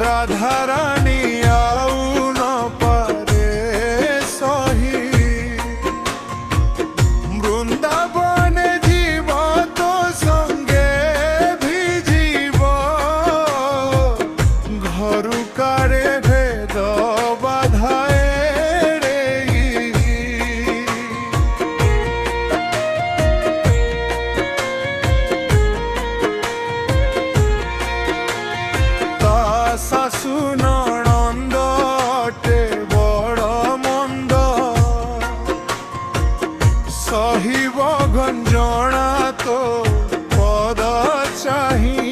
রাধারানী আউ ন পারে সহি বৃন্দাবনে জীব তো সঙ্গে ভিজিব ঘরু কারে ভেদ বাধায় রে শাশু ননন্দ অটে বড় মন্দ সহিব গঞ্জনা তো পদ চাহি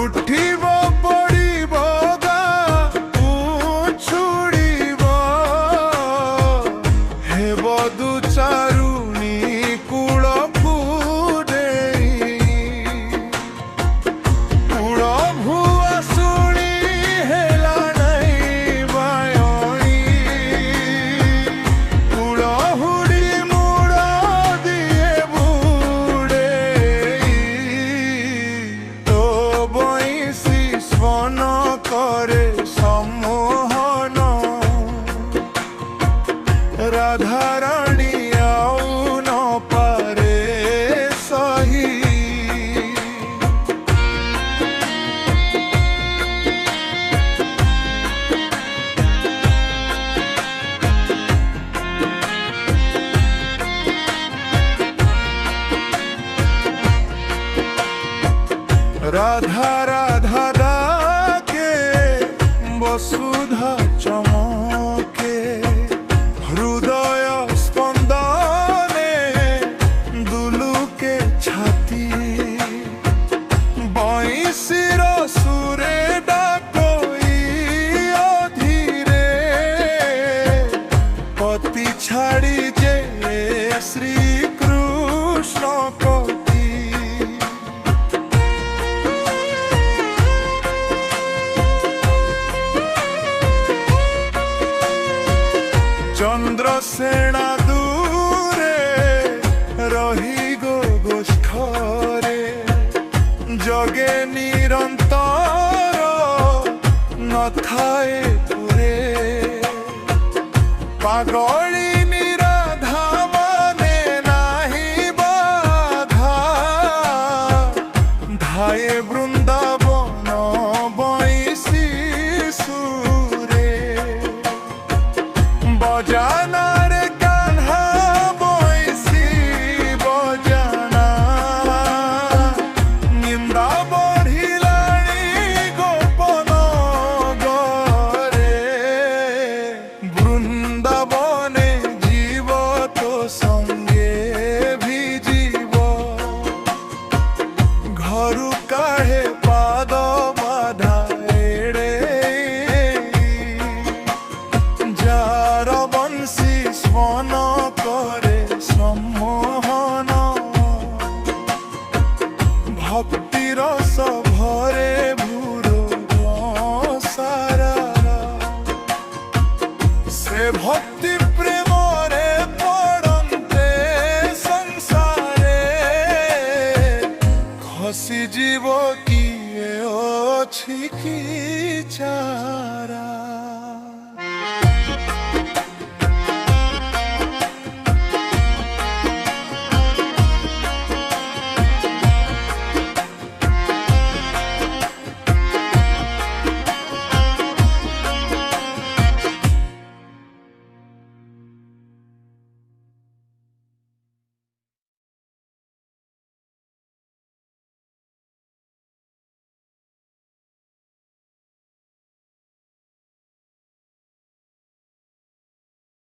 উঠিব পড়িব গা উছুড়িব হেব দুচারুণী কূল করে সম্মোহন রাধারানী আউ ন পারে সহি রাধা রাধা ডাকে বসুধা চমকে হৃদয় স্পন্দনে দুলুকে ছাতি বংশীর সুরে ডাকই অধীরে পতি ছাড়ি যে শ্রীকৃষ্ণ পতি চন্দ্রসেনা দূরে রহি গো গোষ্ঠরে জগে নিরন্তর নথায় পুরে পাগলি নিরাধা মানে নাহি বাধা ধায়ে বৃন্দাবন বংশী সুরে বজানা রে কান্হা বংশী বজানা নিন্দা বঢ়িলানি গোপন গরে বৃন্দাবনে জীব তো সঙ্গে ভিজিব ঘরু কাহে পাদ বাধা এড়ে যার বংশী স্মন করে সম্মোহন ভক্তি রস ভরে ভুরো সারা সে ভক্তি প্রেমরে পড়ন্তে সংসারে খসি জীব কিয়ে অছি কি চারা।